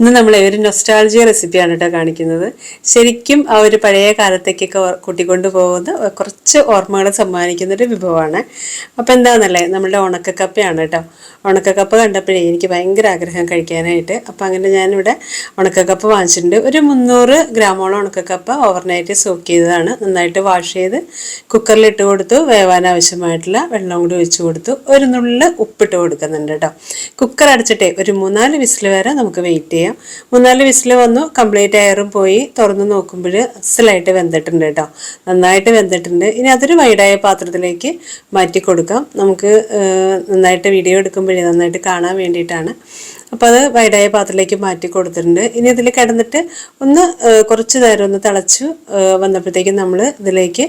ഇന്ന് നമ്മളെ ഒരു നൊസ്റ്റാൾജിയ റെസിപ്പിയാണ് കേട്ടോ കാണിക്കുന്നത്. ശരിക്കും ആ ഒരു പഴയ കാലത്തേക്കൊക്കെ കൂട്ടിക്കൊണ്ടു പോകുന്ന കുറച്ച് ഓർമ്മകൾ സമ്മാനിക്കുന്ന ഒരു വിഭവമാണ്. അപ്പോൾ എന്താണെന്നല്ലേ, നമ്മളുടെ ഉണക്കക്കപ്പയാണ് കേട്ടോ. ഉണക്കക്കപ്പ കണ്ടപ്പോഴേ എനിക്ക് ഭയങ്കര ആഗ്രഹം കഴിക്കാനായിട്ട്. അപ്പോൾ അങ്ങനെ ഞാനിവിടെ ഉണക്കക്കപ്പ വാങ്ങിച്ചിട്ടുണ്ട്. ഒരു 300 ഗ്രാമോളം ഉണക്കക്കപ്പ ഓവർനൈറ്റ് സോക്ക് ചെയ്തതാണ്. നന്നായിട്ട് വാഷ് ചെയ്ത് കുക്കറിൽ ഇട്ട് കൊടുത്തു. വേവാൻ ആവശ്യമായിട്ടുള്ള വെള്ളം കൂടി ഒഴിച്ചു കൊടുത്തു. ഒരു നുള്ള് ഉപ്പിട്ട് കൊടുക്കുന്നുണ്ട് കേട്ടോ. കുക്കർ അടച്ചിട്ടേ ഒരു 3-4 വിസിൽ വരെ നമുക്ക് വെയിറ്റ് ചെയ്യാം. 3-4 വിസിൽ വന്നു, കംപ്ലീറ്റ് എയറും പോയി. തുറന്ന് നോക്കുമ്പോൾ അസലായിട്ട് വെന്തിട്ടുണ്ട് കേട്ടോ, നന്നായിട്ട് വെന്തിട്ടുണ്ട്. ഇനി അതൊരു വൈഡായ പാത്രത്തിലേക്ക് മാറ്റി കൊടുക്കാം. നമുക്ക് നന്നായിട്ട് വീഡിയോ എടുക്കുമ്പോഴേ നന്നായിട്ട് കാണാൻ വേണ്ടിയിട്ടാണ്. അപ്പോൾ അത് വൈഡായ പാത്രത്തിലേക്ക് മാറ്റി കൊടുത്തിട്ടുണ്ട്. ഇനി ഇതിൽ കിടന്നിട്ട് ഒന്ന് കുറച്ച് നേരം ഒന്ന് തിളച്ച് വന്നപ്പോഴത്തേക്കും നമ്മൾ ഇതിലേക്ക്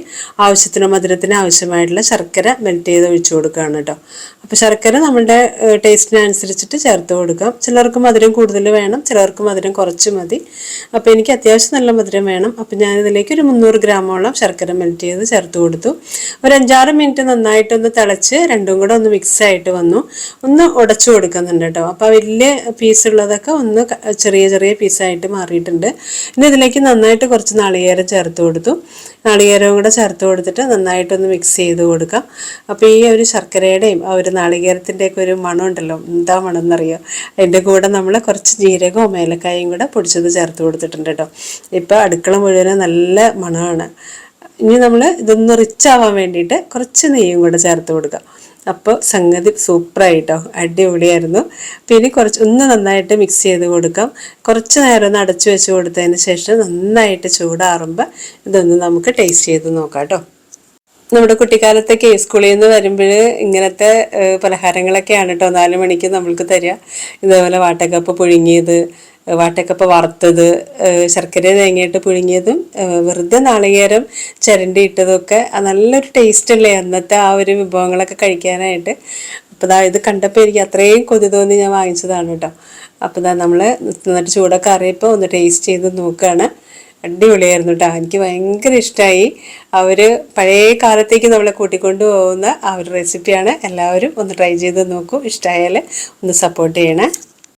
ആവശ്യത്തിന് മധുരത്തിന് ആവശ്യമായിട്ടുള്ള ശർക്കര മെൽറ്റ് ചെയ്ത് ഒഴിച്ചു കൊടുക്കുകയാണ് കേട്ടോ. അപ്പോൾ ശർക്കര നമ്മുടെ ടേസ്റ്റിനനുസരിച്ചിട്ട് ചേർത്ത് കൊടുക്കാം. ചിലർക്ക് മധുരം കൂടുതൽ വേണം, ചിലർക്ക് മധുരം കുറച്ച് മതി. അപ്പോൾ എനിക്ക് അത്യാവശ്യം നല്ല മധുരം വേണം. അപ്പോൾ ഞാനിതിലേക്ക് ഒരു 300 ഗ്രാമോളം ശർക്കര മെൽറ്റ് ചെയ്ത് ചേർത്ത് കൊടുത്തു. ഒരു 5-6 മിനിറ്റ് നന്നായിട്ടൊന്ന് തിളച്ച് രണ്ടും കൂടെ ഒന്ന് മിക്സ് ആയിട്ട് വന്നു. ഒന്ന് ഉടച്ചു കൊടുക്കുന്നുണ്ട് കേട്ടോ. അപ്പോൾ വലിയ പീസ് ഉള്ളതൊക്കെ ഒന്ന് ചെറിയ ചെറിയ പീസായിട്ട് മാറിയിട്ടുണ്ട്. ഇനി ഇതിലേക്ക് നന്നായിട്ട് കുറച്ച് നാളികേരം ചേർത്ത് കൊടുത്തു. നാളികേരവും കൂടെ ചേർത്ത് കൊടുത്തിട്ട് നന്നായിട്ടൊന്ന് മിക്സ് ചെയ്ത് കൊടുക്കാം. അപ്പോൾ ഈ ഒരു ശർക്കരയുടെയും ആ ഒരു നാളികേരത്തിൻ്റെയൊക്കെ ഒരു മണം ഉണ്ടല്ലോ, എന്താ മണം എന്നറിയോ. അതിൻ്റെ കൂടെ നമ്മൾ കുറച്ച് ജീരകവും ഏലക്കായും കൂടെ പൊടിച്ചത് ചേർത്ത് കൊടുത്തിട്ടുണ്ട് കേട്ടോ. ഇപ്പോൾ അടുക്കള മുഴുവനും നല്ല മണമാണ്. ഇനി നമ്മൾ ഇതൊന്ന് റിച്ച് ആവാൻ വേണ്ടിയിട്ട് കുറച്ച് നെയ്യും കൂടെ ചേർത്ത് കൊടുക്കാം. അപ്പോൾ സംഗതി സൂപ്പറായിട്ടോ, അടിപൊളിയായിരുന്നു. പിന്നെ ഒന്ന് നന്നായിട്ട് മിക്സ് ചെയ്ത് കൊടുക്കാം. കുറച്ച് നേരം ഒന്ന് അടച്ചു വെച്ച് കൊടുത്തതിന് ശേഷം നന്നായിട്ട് ചൂടാറുമ്പോൾ ഇതൊന്ന് നമുക്ക് ടേസ്റ്റ് ചെയ്ത് നോക്കാം കേട്ടോ. നമ്മുടെ കുട്ടിക്കാലത്തൊക്കെ സ്കൂളിൽ നിന്ന് വരുമ്പോൾ ഇങ്ങനത്തെ പലഹാരങ്ങളൊക്കെയാണ് കേട്ടോ 4 മണിക്ക് നമ്മൾക്ക് തരിക. ഇതേപോലെ വാട്ടക്കപ്പ് പുഴുങ്ങിയത്, വാട്ടക്കപ്പ വറുത്തത്, ശർക്കര തേങ്ങയിട്ട് പുഴുങ്ങിയതും വെറുതെ നാളികേരം ചിരണ്ടി ഇട്ടതൊക്കെ നല്ലൊരു ടേസ്റ്റ് അല്ലേ അന്നത്തെ ആ ഒരു വിഭവങ്ങളൊക്കെ കഴിക്കാനായിട്ട്. അപ്പോൾ ഇത് കണ്ടപ്പോൾ എനിക്ക് അത്രയും കൊതി തോന്നി ഞാൻ വാങ്ങിച്ചതാണ് കേട്ടോ. അപ്പോൾ നമ്മൾ നന്നായിട്ട് ചൂടൊക്കെ അറിയപ്പോൾ ഒന്ന് ടേസ്റ്റ് ചെയ്ത് നോക്കുകയാണ്. അടിപൊളിയായിരുന്നു കേട്ടോ, എനിക്ക് ഭയങ്കര ഇഷ്ടമായി. ആ ഒരു പഴയ കാലത്തേക്ക് നമ്മളെ കൂട്ടിക്കൊണ്ടു പോകുന്ന ആ ഒരു റെസിപ്പിയാണ്. എല്ലാവരും ഒന്ന് ട്രൈ ചെയ്ത് നോക്കൂ. ഇഷ്ടമായാൽ ഒന്ന് സപ്പോർട്ട് ചെയ്യണേ.